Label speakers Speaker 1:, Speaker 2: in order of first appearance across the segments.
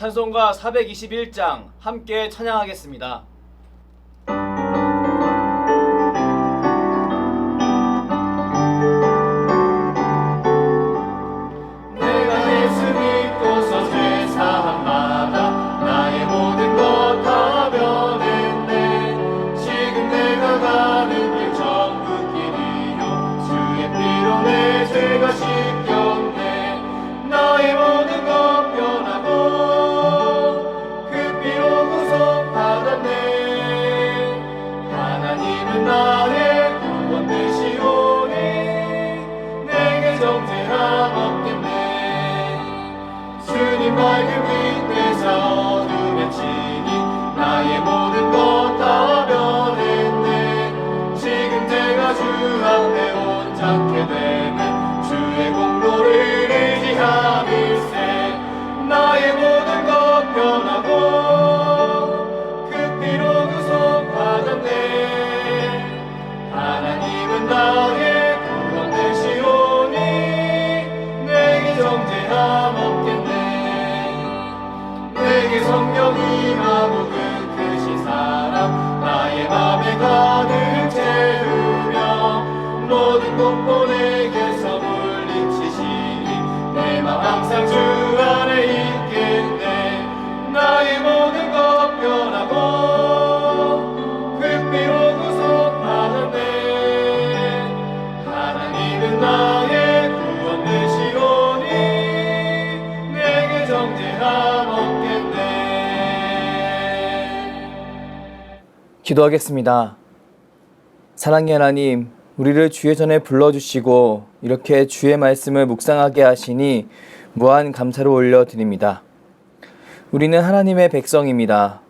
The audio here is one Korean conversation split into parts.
Speaker 1: 찬송가 421장 함께 찬양하겠습니다. 기도하겠습니다. 사랑의 하나님, 우리를 주의 전에 불러주시고 이렇게 주의 말씀을 묵상하게 하시니 무한 감사를 올려드립니다. 우리는 하나님의 백성입니다.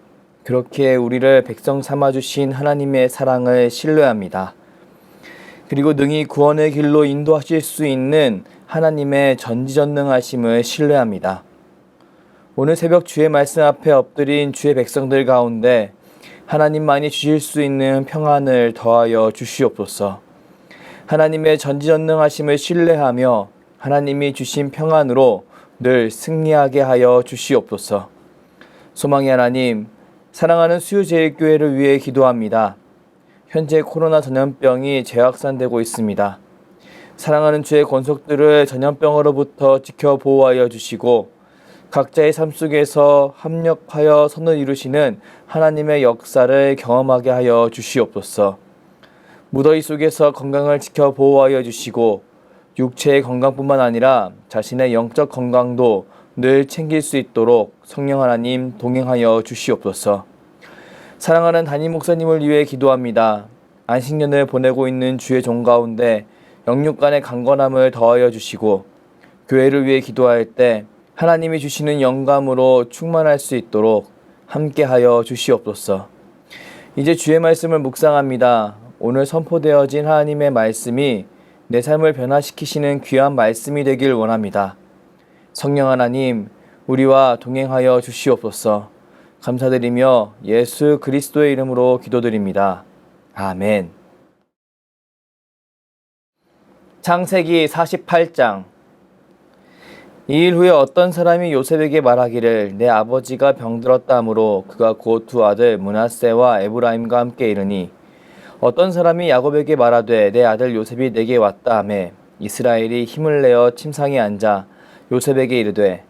Speaker 1: 그렇게 우리를 백성 삼아주신 하나님의 사랑을 신뢰합니다. 그리고 능히 구원의 길로 인도하실 수 있는 하나님의 전지전능하심을 신뢰합니다. 오늘 새벽 주의 말씀 앞에 엎드린 주의 백성들 가운데 하나님만이 주실 수 있는 평안을 더하여 주시옵소서. 하나님의 전지전능하심을 신뢰하며 하나님이 주신 평안으로 늘 승리하게 하여 주시옵소서. 소망의 하나님, 사랑하는 수유제일교회를 위해 기도합니다. 현재 코로나 전염병이 재확산되고 있습니다. 사랑하는 주의 권속들을 전염병으로부터 지켜 보호하여 주시고 각자의 삶 속에서 합력하여 선을 이루시는 하나님의 역사를 경험하게 하여 주시옵소서. 무더위 속에서 건강을 지켜 보호하여 주시고 육체의 건강뿐만 아니라 자신의 영적 건강도 늘 챙길 수 있도록 성령 하나님 동행하여 주시옵소서. 사랑하는 담임 목사님을 위해 기도합니다. 안식년을 보내고 있는 주의 종 가운데 영육간의 강건함을 더하여 주시고 교회를 위해 기도할 때 하나님이 주시는 영감으로 충만할 수 있도록 함께하여 주시옵소서. 이제 주의 말씀을 묵상합니다. 오늘 선포되어진 하나님의 말씀이 내 삶을 변화시키시는 귀한 말씀이 되길 원합니다. 성령 하나님, 우리와 동행하여 주시옵소서. 감사드리며 예수 그리스도의 이름으로 기도드립니다. 아멘. 창세기 48장. 이 일 후에 어떤 사람이 요셉에게 말하기를 내 아버지가 병들었다 하므로 그가 곧 두 아들 므낫세와 에브라임과 함께 이르니 어떤 사람이 야곱에게 말하되 내 아들 요셉이 내게 왔다 하매 이스라엘이 힘을 내어 침상에 앉아 요셉에게 이르되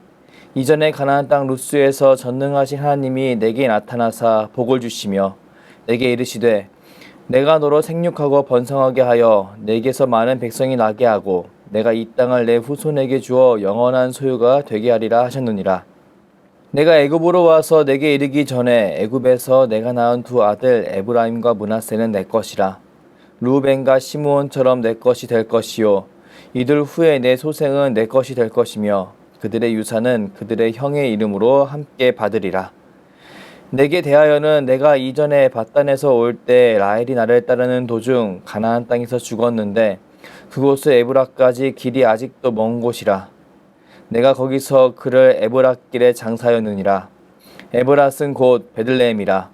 Speaker 1: 이전에 가나안 땅 루스에서 전능하신 하나님이 내게 나타나사 복을 주시며 내게 이르시되 내가 너로 생육하고 번성하게 하여 내게서 많은 백성이 나게 하고 내가 이 땅을 내 후손에게 주어 영원한 소유가 되게 하리라 하셨느니라. 내가 애굽으로 와서 내게 이르기 전에 애굽에서 내가 낳은 두 아들 에브라임과 므낫세는 내 것이라. 루벤과 시므온처럼 내 것이 될 것이요 이들 후에 내 소생은 내 것이 될 것이며 그들의 유산은 그들의 형의 이름으로 함께 받으리라. 내게 대하여는 내가 이전에 바단에서 올 때 라헬이 나를 따르는 도중 가나안 땅에서 죽었는데 그곳의 에브라까지 길이 아직도 먼 곳이라. 내가 거기서 그를 에브랏길에 장사하였느니라. 에브랏은 곧 베들레헴이라.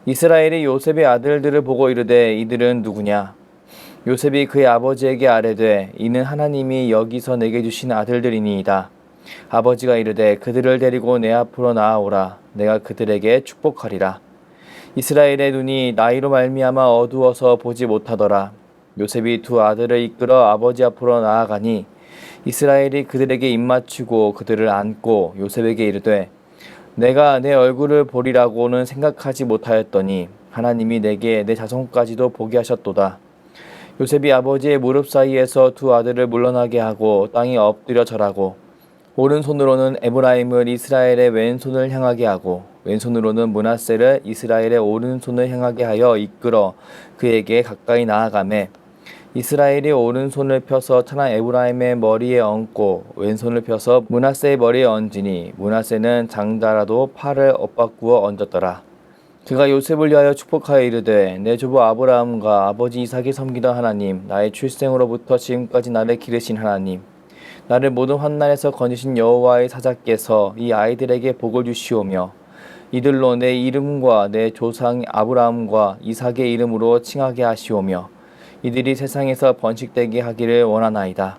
Speaker 1: 이스라엘이 요셉의 아들들을 보고 이르되 이들은 누구냐? 요셉이 그의 아버지에게 아뢰되 이는 하나님이 여기서 내게 주신 아들들이니이다. 아버지가 이르되 그들을 데리고 내 앞으로 나아오라. 내가 그들에게 축복하리라. 이스라엘의 눈이 나이로 말미암아 어두워서 보지 못하더라. 요셉이 두 아들을 이끌어 아버지 앞으로 나아가니 이스라엘이 그들에게 입맞추고 그들을 안고 요셉에게 이르되 내가 내 얼굴을 보리라고는 생각하지 못하였더니 하나님이 내게 내 자손까지도 보게 하셨도다. 요셉이 아버지의 무릎 사이에서 두 아들을 물러나게 하고 땅에 엎드려 절하고 오른손으로는 에브라임을 이스라엘의 왼손을 향하게 하고 왼손으로는 므낫세를 이스라엘의 오른손을 향하게 하여 이끌어 그에게 가까이 나아가매 이스라엘이 오른손을 펴서 천하 에브라임의 머리에 얹고 왼손을 펴서 므낫세의 머리에 얹으니 므낫세는 장자라도 팔을 엇바꾸어 얹었더라. 그가 요셉을 위하여 축복하여 이르되 내 조부 아브라함과 아버지 이삭이 섬기던 하나님 나의 출생으로부터 지금까지 나를 기르신 하나님 나를 모든 환난에서 건지신 여호와의 사자께서 이 아이들에게 복을 주시오며 이들로 내 이름과 내 조상 아브라함과 이삭의 이름으로 칭하게 하시오며 이들이 세상에서 번식되게 하기를 원하나이다.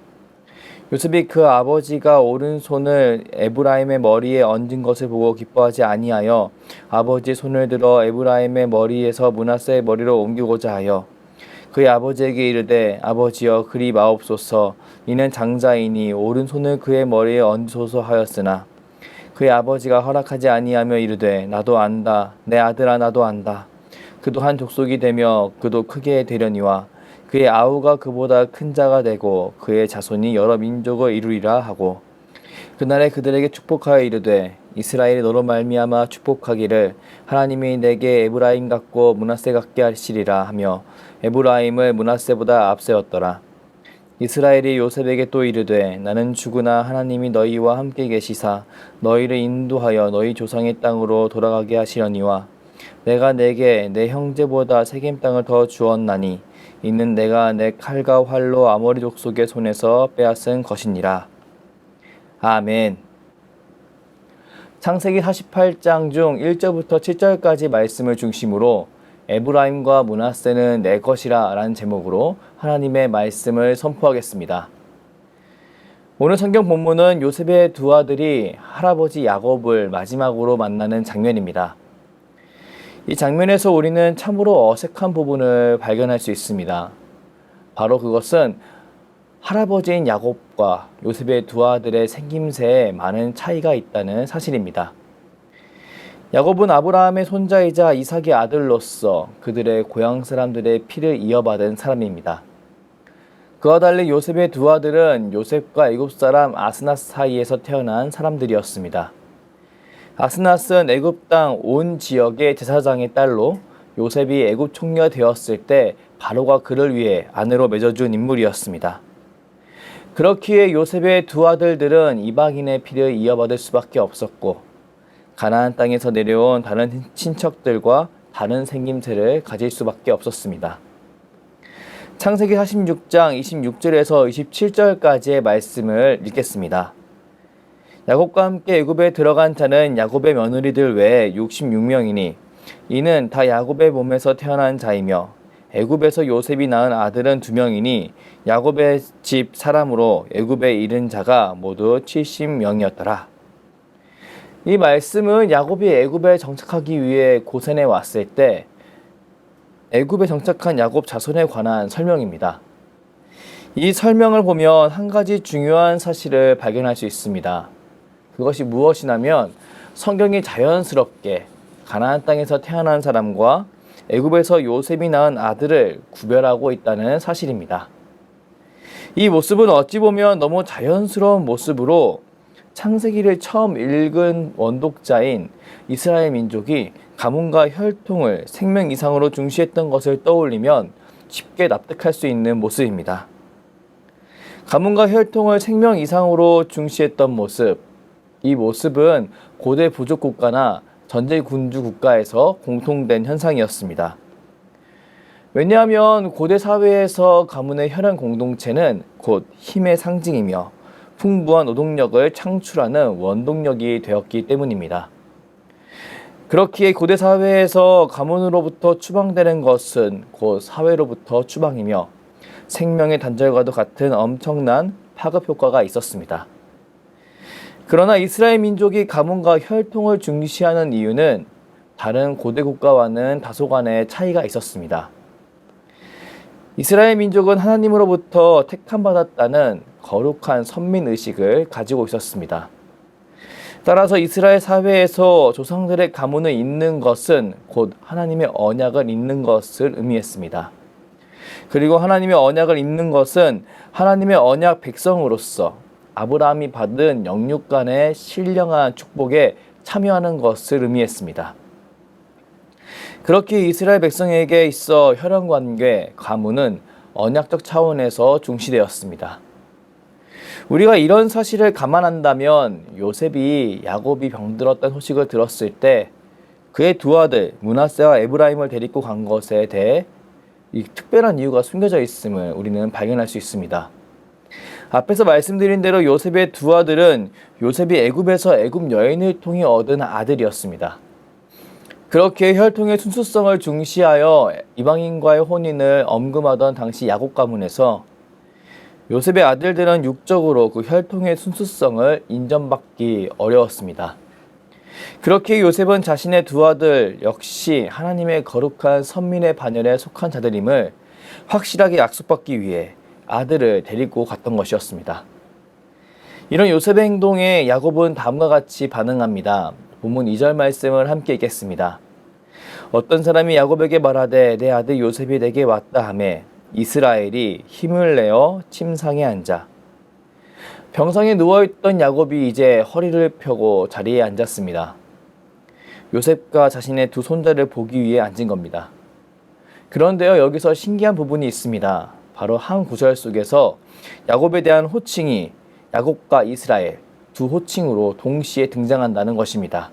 Speaker 1: 요셉이 그 아버지가 오른손을 에브라임의 머리에 얹은 것을 보고 기뻐하지 아니하여 아버지의 손을 들어 에브라임의 머리에서 므낫세의 머리로 옮기고자 하여 그의 아버지에게 이르되 아버지여 그리 마옵소서 이는 장자이니 오른손을 그의 머리에 얹소서 하였으나 그의 아버지가 허락하지 아니하며 이르되 나도 안다 내 아들아 나도 안다 그도 한 족속이 되며 그도 크게 되려니와 그의 아우가 그보다 큰 자가 되고 그의 자손이 여러 민족을 이루리라 하고 그날에 그들에게 축복하여 이르되 이스라엘이 너로 말미암아 축복하기를 하나님이 내게 에브라임 같고 므낫세 같게 하시리라 하며 에브라임을 므낫세보다 앞세웠더라. 이스라엘이 요셉에게 또 이르되 나는 죽으나 하나님이 너희와 함께 계시사 너희를 인도하여 너희 조상의 땅으로 돌아가게 하시려니와 내가 내게 내 형제보다 세겜 땅을 더 주었나니 이는 내가 내 칼과 활로 아모리 족속의 손에서 빼앗은 것이니라. 아멘. 창세기 48장 중 1절부터 7절까지 말씀을 중심으로 에브라임과 므낫세는 내 것이라 라는 제목으로 하나님의 말씀을 선포하겠습니다. 오늘 성경 본문은 요셉의 두 아들이 할아버지 야곱을 마지막으로 만나는 장면입니다. 이 장면에서 우리는 참으로 어색한 부분을 발견할 수 있습니다. 바로 그것은 할아버지인 야곱과 요셉의 두 아들의 생김새에 많은 차이가 있다는 사실입니다. 야곱은 아브라함의 손자이자 이삭의 아들로서 그들의 고향 사람들의 피를 이어받은 사람입니다. 그와 달리 요셉의 두 아들은 요셉과 애굽 사람 아스낫 사이에서 태어난 사람들이었습니다. 아스낫은 애굽 땅 온 지역의 제사장의 딸로 요셉이 애굽 총리가 되었을 때 바로가 그를 위해 아내로 맺어준 인물이었습니다. 그렇기에 요셉의 두 아들들은 이방인의 피를 이어받을 수밖에 없었고 가나안 땅에서 내려온 다른 친척들과 다른 생김새를 가질 수밖에 없었습니다. 창세기 46장 26절에서 27절까지의 말씀을 읽겠습니다. 야곱과 함께 애굽에 들어간 자는 야곱의 며느리들 외에 66명이니 이는 다 야곱의 몸에서 태어난 자이며 애굽에서 요셉이 낳은 아들은 2명이니 야곱의 집 사람으로 애굽에 이른 자가 모두 70명이었더라. 이 말씀은 야곱이 애굽에 정착하기 위해 고센에 왔을 때 애굽에 정착한 야곱 자손에 관한 설명입니다. 이 설명을 보면 한 가지 중요한 사실을 발견할 수 있습니다. 그것이 무엇이냐면 성경이 자연스럽게 가나안 땅에서 태어난 사람과 애굽에서 요셉이 낳은 아들을 구별하고 있다는 사실입니다. 이 모습은 어찌 보면 너무 자연스러운 모습으로 창세기를 처음 읽은 원독자인 이스라엘 민족이 가문과 혈통을 생명 이상으로 중시했던 것을 떠올리면 쉽게 납득할 수 있는 모습입니다. 가문과 혈통을 생명 이상으로 중시했던 모습, 이 모습은 고대 부족 국가나 전제 군주 국가에서 공통된 현상이었습니다. 왜냐하면 고대 사회에서 가문의 혈연 공동체는 곧 힘의 상징이며 풍부한 노동력을 창출하는 원동력이 되었기 때문입니다. 그렇기에 고대 사회에서 가문으로부터 추방되는 것은 곧 사회로부터 추방이며 생명의 단절과도 같은 엄청난 파급 효과가 있었습니다. 그러나 이스라엘 민족이 가문과 혈통을 중시하는 이유는 다른 고대 국가와는 다소간의 차이가 있었습니다. 이스라엘 민족은 하나님으로부터 택함받았다는 거룩한 선민의식을 가지고 있었습니다. 따라서 이스라엘 사회에서 조상들의 가문을 잇는 것은 곧 하나님의 언약을 잇는 것을 의미했습니다. 그리고 하나님의 언약을 잇는 것은 하나님의 언약 백성으로서 아브라함이 받은 영육간의 신령한 축복에 참여하는 것을 의미했습니다. 그렇게 이스라엘 백성에게 있어 혈연관계, 가문은 언약적 차원에서 중시되었습니다. 우리가 이런 사실을 감안한다면 요셉이 야곱이 병들었다는 소식을 들었을 때 그의 두 아들 므낫세와 에브라임을 데리고 간 것에 대해 이 특별한 이유가 숨겨져 있음을 우리는 발견할 수 있습니다. 앞에서 말씀드린 대로 요셉의 두 아들은 요셉이 애굽에서 애굽 여인을 통해 얻은 아들이었습니다. 그렇게 혈통의 순수성을 중시하여 이방인과의 혼인을 엄금하던 당시 야곱 가문에서 요셉의 아들들은 육적으로 그 혈통의 순수성을 인정받기 어려웠습니다. 그렇게 요셉은 자신의 두 아들 역시 하나님의 거룩한 선민의 반열에 속한 자들임을 확실하게 약속받기 위해 아들을 데리고 갔던 것이었습니다. 이런 요셉의 행동에 야곱은 다음과 같이 반응합니다. 본문 2절 말씀을 함께 읽겠습니다. 어떤 사람이 야곱에게 말하되 내 아들 요셉이 내게 왔다 하매 이스라엘이 힘을 내어 침상에 앉아. 병상에 누워있던 야곱이 이제 허리를 펴고 자리에 앉았습니다. 요셉과 자신의 두 손자를 보기 위해 앉은 겁니다. 그런데요, 여기서 신기한 부분이 있습니다. 바로 한 구절 속에서 야곱에 대한 호칭이 야곱과 이스라엘 두 호칭으로 동시에 등장한다는 것입니다.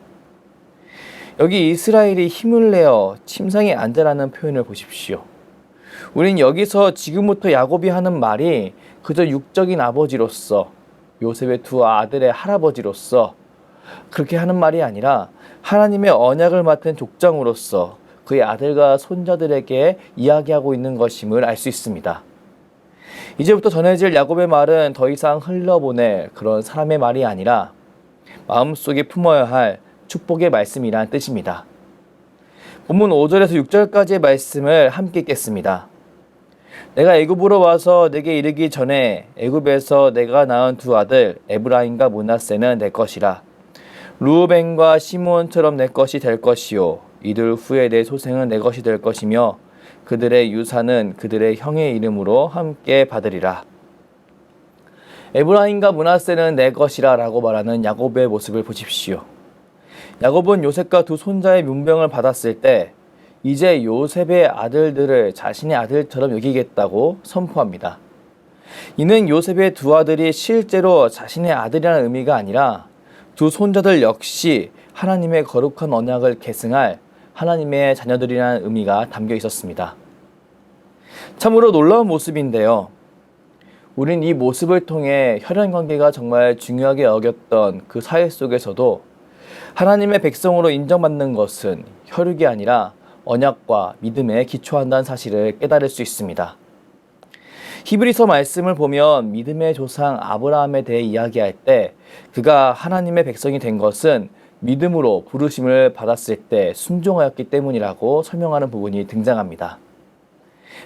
Speaker 1: 여기 이스라엘이 힘을 내어 침상에 앉으라는 표현을 보십시오. 우린 여기서 지금부터 야곱이 하는 말이 그저 육적인 아버지로서 요셉의 두 아들의 할아버지로서 그렇게 하는 말이 아니라 하나님의 언약을 맡은 족장으로서 그의 아들과 손자들에게 이야기하고 있는 것임을 알 수 있습니다. 이제부터 전해질 야곱의 말은 더 이상 흘려보낼 그런 사람의 말이 아니라 마음속에 품어야 할 축복의 말씀이란 뜻입니다. 본문 5절에서 6절까지의 말씀을 함께 읽겠습니다. 내가 애굽으로 와서 내게 이르기 전에 애굽에서 내가 낳은 두 아들 에브라임과 므낫세는 내 것이라. 르우벤과 시므온처럼 내 것이 될 것이요 이들 후에 내 소생은 내 것이 될 것이며 그들의 유산은 그들의 형의 이름으로 함께 받으리라. 에브라임과 므낫세는 내 것이라 라고 말하는 야곱의 모습을 보십시오. 야곱은 요셉과 두 손자의 문병을 받았을 때 이제 요셉의 아들들을 자신의 아들처럼 여기겠다고 선포합니다. 이는 요셉의 두 아들이 실제로 자신의 아들이라는 의미가 아니라 두 손자들 역시 하나님의 거룩한 언약을 계승할 하나님의 자녀들이라는 의미가 담겨 있었습니다. 참으로 놀라운 모습인데요. 우린 이 모습을 통해 혈연관계가 정말 중요하게 여겼던 그 사회 속에서도 하나님의 백성으로 인정받는 것은 혈육이 아니라 언약과 믿음에 기초한다는 사실을 깨달을 수 있습니다. 히브리서 말씀을 보면 믿음의 조상 아브라함에 대해 이야기할 때 그가 하나님의 백성이 된 것은 믿음으로 부르심을 받았을 때 순종하였기 때문이라고 설명하는 부분이 등장합니다.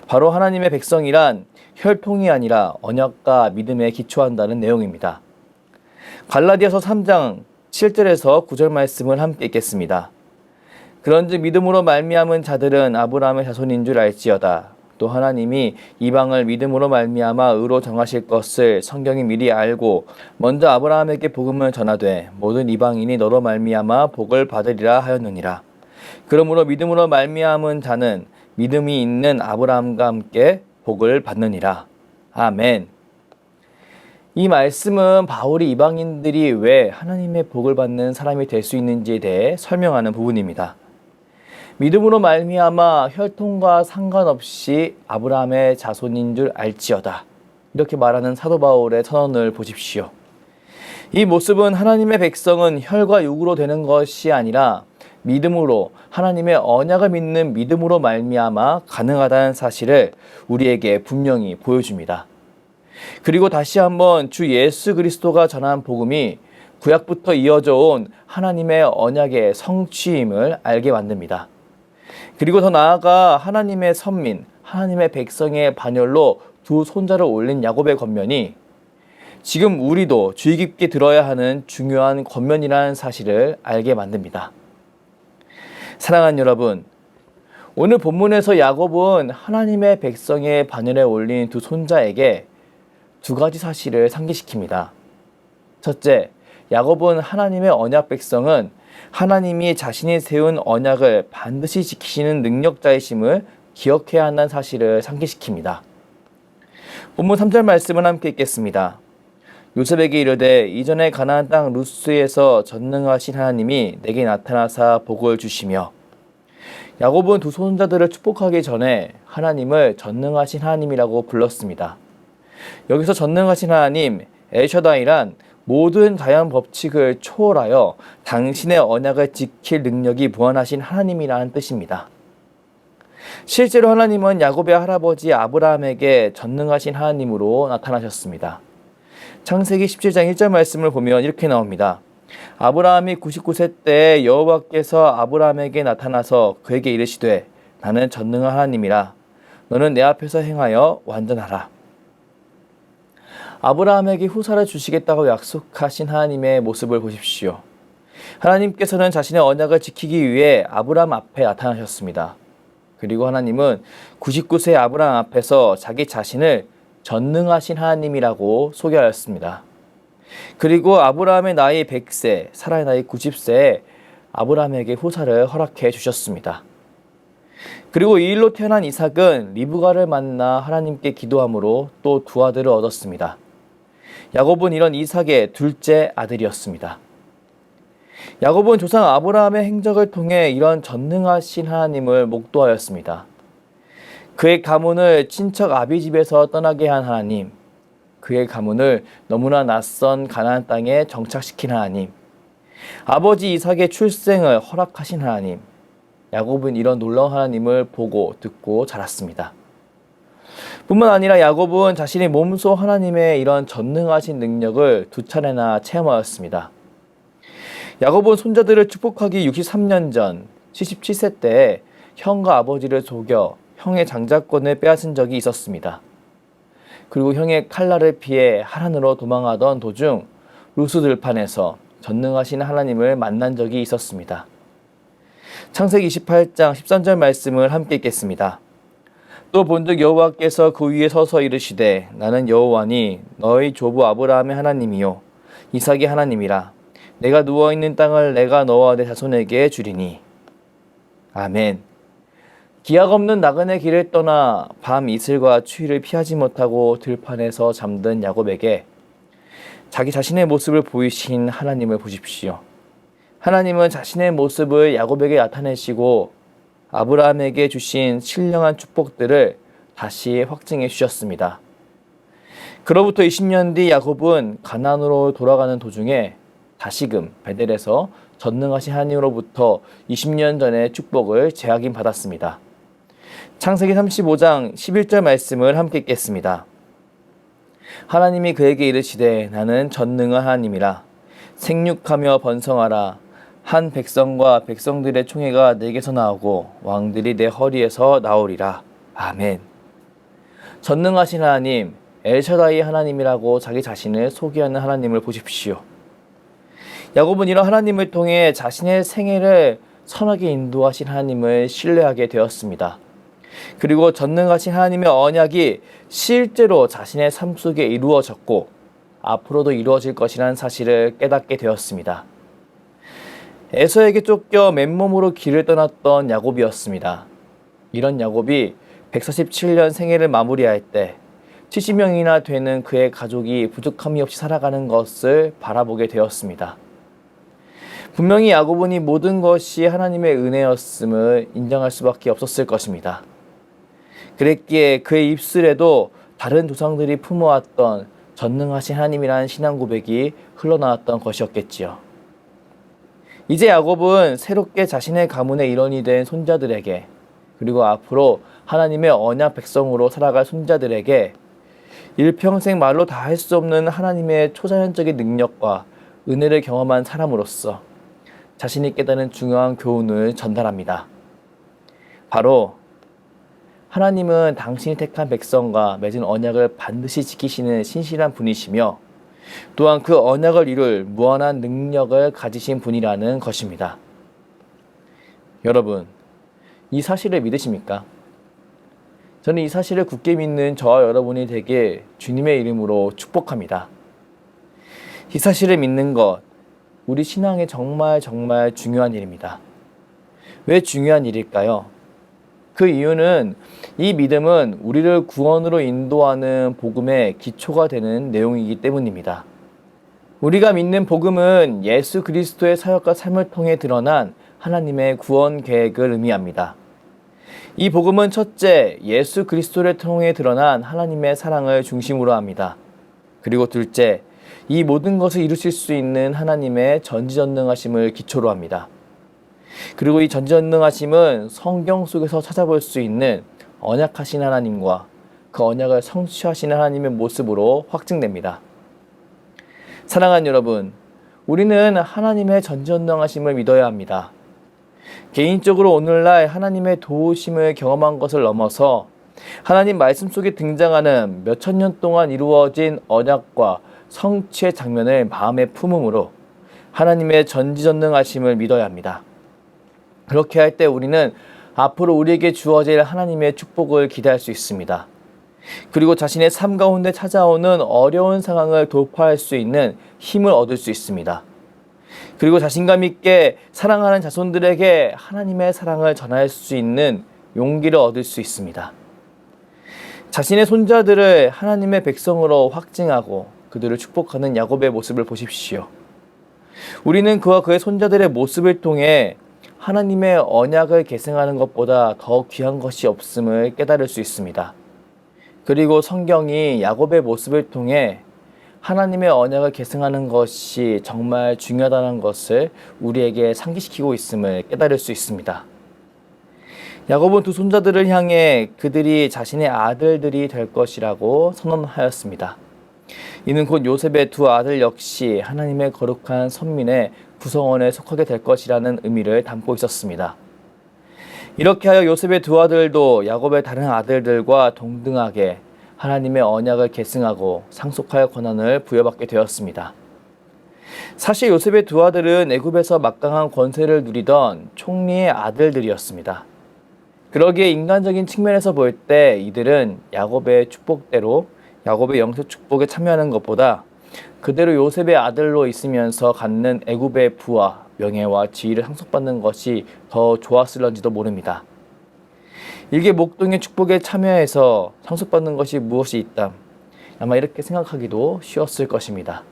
Speaker 1: 바로 하나님의 백성이란 혈통이 아니라 언약과 믿음에 기초한다는 내용입니다. 갈라디아서 3장 7절에서 9절 말씀을 함께 읽겠습니다. 그런즉 믿음으로 말미암은 자들은 아브라함의 자손인 줄 알지어다. 또 하나님이 이방을 믿음으로 말미암아 의로 정하실 것을 성경이 미리 알고 먼저 아브라함에게 복음을 전하되 모든 이방인이 너로 말미암아 복을 받으리라 하였느니라. 그러므로 믿음으로 말미암은 자는 믿음이 있는 아브라함과 함께 복을 받느니라. 아멘. 이 말씀은 바울이 이방인들이 왜 하나님의 복을 받는 사람이 될 수 있는지에 대해 설명하는 부분입니다. 믿음으로 말미암아 혈통과 상관없이 아브라함의 자손인 줄 알지어다. 이렇게 말하는 사도 바울의 선언을 보십시오. 이 모습은 하나님의 백성은 혈과 육으로 되는 것이 아니라 믿음으로 하나님의 언약을 믿는 믿음으로 말미암아 가능하다는 사실을 우리에게 분명히 보여줍니다. 그리고 다시 한번 주 예수 그리스도가 전한 복음이 구약부터 이어져 온 하나님의 언약의 성취임을 알게 만듭니다. 그리고 더 나아가 하나님의 선민, 하나님의 백성의 반열로 두 손자를 올린 야곱의 권면이 지금 우리도 주의 깊게 들어야 하는 중요한 권면이라는 사실을 알게 만듭니다. 사랑하는 여러분, 오늘 본문에서 야곱은 하나님의 백성의 반열에 올린 두 손자에게 두 가지 사실을 상기시킵니다. 첫째, 야곱은 하나님의 언약 백성은 하나님이 자신이 세운 언약을 반드시 지키시는 능력자이심을 기억해야 한다는 사실을 상기시킵니다. 본문 3절 말씀을 함께 읽겠습니다. 요셉에게 이르되 이전에 가나안 땅 루스에서 전능하신 하나님이 내게 나타나사 복을 주시며, 야곱은 두 손자들을 축복하기 전에 하나님을 전능하신 하나님이라고 불렀습니다. 여기서 전능하신 하나님, 엘샤다이란 모든 자연 법칙을 초월하여 당신의 언약을 지킬 능력이 무한하신 하나님이라는 뜻입니다. 실제로 하나님은 야곱의 할아버지 아브라함에게 전능하신 하나님으로 나타나셨습니다. 창세기 17장 1절 말씀을 보면 이렇게 나옵니다. 아브라함이 99세 때 여호와께서 아브라함에게 나타나서 그에게 이르시되 나는 전능한 하나님이라 너는 내 앞에서 행하여 완전하라. 아브라함에게 후사를 주시겠다고 약속하신 하나님의 모습을 보십시오. 하나님께서는 자신의 언약을 지키기 위해 아브라함 앞에 나타나셨습니다. 그리고 하나님은 99세 아브라함 앞에서 자기 자신을 전능하신 하나님이라고 소개하였습니다. 그리고 아브라함의 나이 100세, 사라의 나이 90세에 아브라함에게 후사를 허락해 주셨습니다. 그리고 이 일로 태어난 이삭은 리브가를 만나 하나님께 기도함으로 또 두 아들을 얻었습니다. 야곱은 이런 이삭의 둘째 아들이었습니다. 야곱은 조상 아브라함의 행적을 통해 이런 전능하신 하나님을 목도하였습니다. 그의 가문을 친척 아비 집에서 떠나게 한 하나님, 그의 가문을 너무나 낯선 가나안 땅에 정착시킨 하나님, 아버지 이삭의 출생을 허락하신 하나님, 야곱은 이런 놀라운 하나님을 보고 듣고 자랐습니다. 뿐만 아니라 야곱은 자신의 몸소 하나님의 이런 전능하신 능력을 두 차례나 체험하였습니다. 야곱은 손자들을 축복하기 63년 전 77세 때에 형과 아버지를 속여 형의 장자권을 빼앗은 적이 있었습니다. 그리고 형의 칼날을 피해 하란으로 도망하던 도중 루스 들판에서 전능하신 하나님을 만난 적이 있었습니다. 창세기 28장 13절 말씀을 함께 읽겠습니다. 또 본즉 여호와께서 그 위에 서서 이르시되 나는 여호와니 너희 조부 아브라함의 하나님이요 이삭의 하나님이라. 내가 누워있는 땅을 내가 너와 내 자손에게 주리니. 아멘. 기약 없는 나그네 길을 떠나 밤 이슬과 추위를 피하지 못하고 들판에서 잠든 야곱에게 자기 자신의 모습을 보이신 하나님을 보십시오. 하나님은 자신의 모습을 야곱에게 나타내시고 아브라함에게 주신 신령한 축복들을 다시 확증해 주셨습니다. 그로부터 20년 뒤 야곱은 가나안으로 돌아가는 도중에 다시금 베델에서 전능하신 하나님으로부터 20년 전의 축복을 재확인 받았습니다. 창세기 35장 11절 말씀을 함께 읽겠습니다. 하나님이 그에게 이르시되 나는 전능한 하나님이라. 생육하며 번성하라. 한 백성과 백성들의 총회가 내게서 나오고 왕들이 내 허리에서 나오리라. 아멘. 전능하신 하나님, 엘샤다이 하나님이라고 자기 자신을 소개하는 하나님을 보십시오. 야곱은 이런 하나님을 통해 자신의 생애를 선하게 인도하신 하나님을 신뢰하게 되었습니다. 그리고 전능하신 하나님의 언약이 실제로 자신의 삶 속에 이루어졌고 앞으로도 이루어질 것이라는 사실을 깨닫게 되었습니다. 에서에게 쫓겨 맨몸으로 길을 떠났던 야곱이었습니다. 이런 야곱이 147년 생애를 마무리할 때 70명이나 되는 그의 가족이 부족함이 없이 살아가는 것을 바라보게 되었습니다. 분명히 야곱은 이 모든 것이 하나님의 은혜였음을 인정할 수밖에 없었을 것입니다. 그랬기에 그의 입술에도 다른 조상들이 품어왔던 전능하신 하나님이라는 신앙 고백이 흘러나왔던 것이었겠지요. 이제 야곱은 새롭게 자신의 가문의 일원이 된 손자들에게, 그리고 앞으로 하나님의 언약 백성으로 살아갈 손자들에게 일평생 말로 다 할 수 없는 하나님의 초자연적인 능력과 은혜를 경험한 사람으로서 자신이 깨달은 중요한 교훈을 전달합니다. 바로 하나님은 당신이 택한 백성과 맺은 언약을 반드시 지키시는 신실한 분이시며 또한 그 언약을 이룰 무한한 능력을 가지신 분이라는 것입니다. 여러분, 이 사실을 믿으십니까? 저는 이 사실을 굳게 믿는 저와 여러분이 되게 주님의 이름으로 축복합니다. 이 사실을 믿는 것, 우리 신앙에 정말 중요한 일입니다. 왜 중요한 일일까요? 그 이유는 이 믿음은 우리를 구원으로 인도하는 복음의 기초가 되는 내용이기 때문입니다. 우리가 믿는 복음은 예수 그리스도의 사역과 삶을 통해 드러난 하나님의 구원 계획을 의미합니다. 이 복음은 첫째, 예수 그리스도를 통해 드러난 하나님의 사랑을 중심으로 합니다. 그리고 둘째, 이 모든 것을 이루실 수 있는 하나님의 전지전능하심을 기초로 합니다. 그리고 이 전지전능하심은 성경 속에서 찾아볼 수 있는 언약하신 하나님과 그 언약을 성취하시는 하나님의 모습으로 확증됩니다. 사랑하는 여러분, 우리는 하나님의 전지전능하심을 믿어야 합니다. 개인적으로 오늘날 하나님의 도우심을 경험한 것을 넘어서 하나님 말씀 속에 등장하는 몇천 년 동안 이루어진 언약과 성취의 장면을 마음에 품음으로 하나님의 전지전능하심을 믿어야 합니다. 그렇게 할 때 우리는 앞으로 우리에게 주어질 하나님의 축복을 기대할 수 있습니다. 그리고 자신의 삶 가운데 찾아오는 어려운 상황을 돌파할 수 있는 힘을 얻을 수 있습니다. 그리고 자신감 있게 사랑하는 자손들에게 하나님의 사랑을 전할 수 있는 용기를 얻을 수 있습니다. 자신의 손자들을 하나님의 백성으로 확증하고 그들을 축복하는 야곱의 모습을 보십시오. 우리는 그와 그의 손자들의 모습을 통해 하나님의 언약을 계승하는 것보다 더 귀한 것이 없음을 깨달을 수 있습니다. 그리고 성경이 야곱의 모습을 통해 하나님의 언약을 계승하는 것이 정말 중요하다는 것을 우리에게 상기시키고 있음을 깨달을 수 있습니다. 야곱은 두 손자들을 향해 그들이 자신의 아들들이 될 것이라고 선언하였습니다. 이는 곧 요셉의 두 아들 역시 하나님의 거룩한 선민의 구성원에 속하게 될 것이라는 의미를 담고 있었습니다. 이렇게 하여 요셉의 두 아들도 야곱의 다른 아들들과 동등하게 하나님의 언약을 계승하고 상속할 권한을 부여받게 되었습니다. 사실 요셉의 두 아들은 애굽에서 막강한 권세를 누리던 총리의 아들들이었습니다. 그러기에 인간적인 측면에서 볼 때 이들은 야곱의 축복대로 야곱의 영적 축복에 참여하는 것보다 그대로 요셉의 아들로 있으면서 갖는 애굽의 부와 명예와 지위를 상속받는 것이 더 좋았을런지도 모릅니다. 일개 목동의 축복에 참여해서 상속받는 것이 무엇이 있담, 아마 이렇게 생각하기도 쉬웠을 것입니다.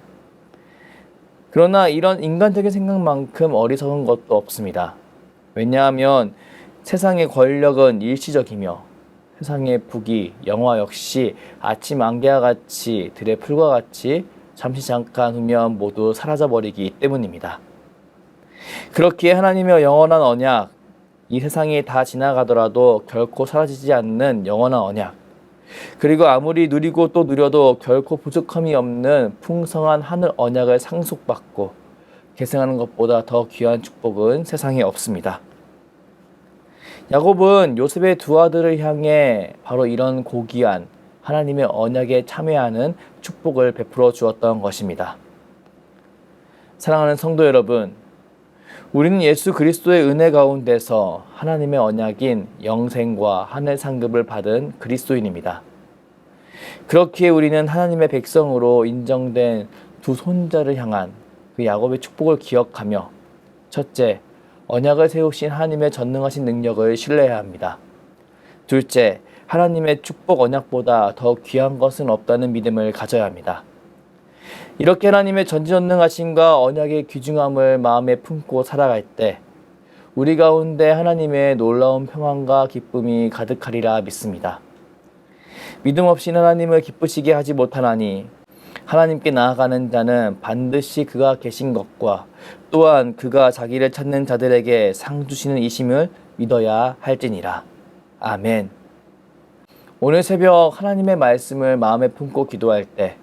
Speaker 1: 그러나 이런 인간적인 생각만큼 어리석은 것도 없습니다. 왜냐하면 세상의 권력은 일시적이며 세상의 부귀, 영화 역시 아침 안개와 같이 들의 풀과 같이 잠깐 후면 모두 사라져버리기 때문입니다. 그렇기에 하나님의 영원한 언약, 이 세상이 다 지나가더라도 결코 사라지지 않는 영원한 언약, 그리고 아무리 누리고 또 누려도 결코 부족함이 없는 풍성한 하늘 언약을 상속받고 계승하는 것보다 더 귀한 축복은 세상에 없습니다. 야곱은 요셉의 두 아들을 향해 바로 이런 고귀한 하나님의 언약에 참여하는 축복을 베풀어 주었던 것입니다. 사랑하는 성도 여러분, 우리는 예수 그리스도의 은혜 가운데서 하나님의 언약인 영생과 하늘 상급을 받은 그리스도인입니다. 그렇기에 우리는 하나님의 백성으로 인정된 두 손자를 향한 그 야곱의 축복을 기억하며 첫째, 언약을 세우신 하나님의 전능하신 능력을 신뢰해야 합니다. 둘째, 하나님의 축복 언약보다 더 귀한 것은 없다는 믿음을 가져야 합니다. 이렇게 하나님의 전지전능하심과 언약의 귀중함을 마음에 품고 살아갈 때 우리 가운데 하나님의 놀라운 평안과 기쁨이 가득하리라 믿습니다. 믿음 없이 하나님을 기쁘시게 하지 못하나니 하나님께 나아가는 자는 반드시 그가 계신 것과 또한 그가 자기를 찾는 자들에게 상 주시는 이심을 믿어야 할지니라. 아멘. 오늘 새벽 하나님의 말씀을 마음에 품고 기도할 때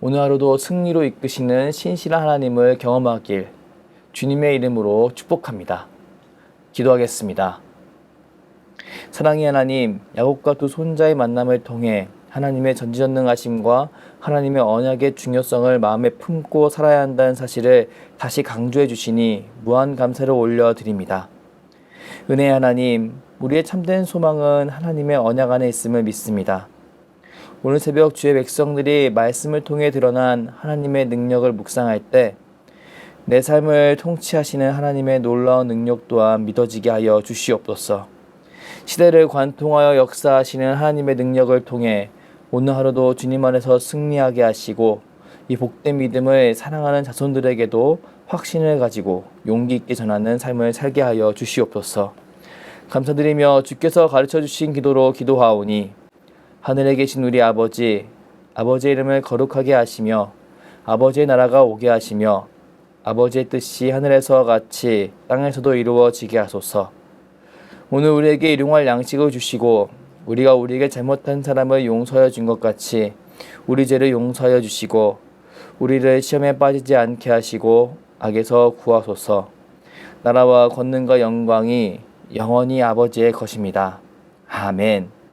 Speaker 1: 오늘 하루도 승리로 이끄시는 신실한 하나님을 경험하길 주님의 이름으로 축복합니다. 기도하겠습니다. 사랑의 하나님, 야곱과 두 손자의 만남을 통해 하나님의 전지전능하심과 하나님의 언약의 중요성을 마음에 품고 살아야 한다는 사실을 다시 강조해 주시니 무한 감사를 올려드립니다. 은혜의 하나님, 우리의 참된 소망은 하나님의 언약 안에 있음을 믿습니다. 오늘 새벽 주의 백성들이 말씀을 통해 드러난 하나님의 능력을 묵상할 때 내 삶을 통치하시는 하나님의 놀라운 능력 또한 믿어지게 하여 주시옵소서. 시대를 관통하여 역사하시는 하나님의 능력을 통해 오늘 하루도 주님 안에서 승리하게 하시고 이 복된 믿음을 사랑하는 자손들에게도 확신을 가지고 용기 있게 전하는 삶을 살게 하여 주시옵소서. 감사드리며 주께서 가르쳐 주신 기도로 기도하오니 하늘에 계신 우리 아버지의 이름을 거룩하게 하시며 아버지의 나라가 오게 하시며 아버지의 뜻이 하늘에서와 같이 땅에서도 이루어지게 하소서. 오늘 우리에게 일용할 양식을 주시고 우리가 우리에게 잘못한 사람을 용서하여 준 것 같이 우리 죄를 용서하여 주시고 우리를 시험에 빠지지 않게 하시고 악에서 구하소서. 나라와 권능과 영광이 영원히 아버지의 것입니다. 아멘.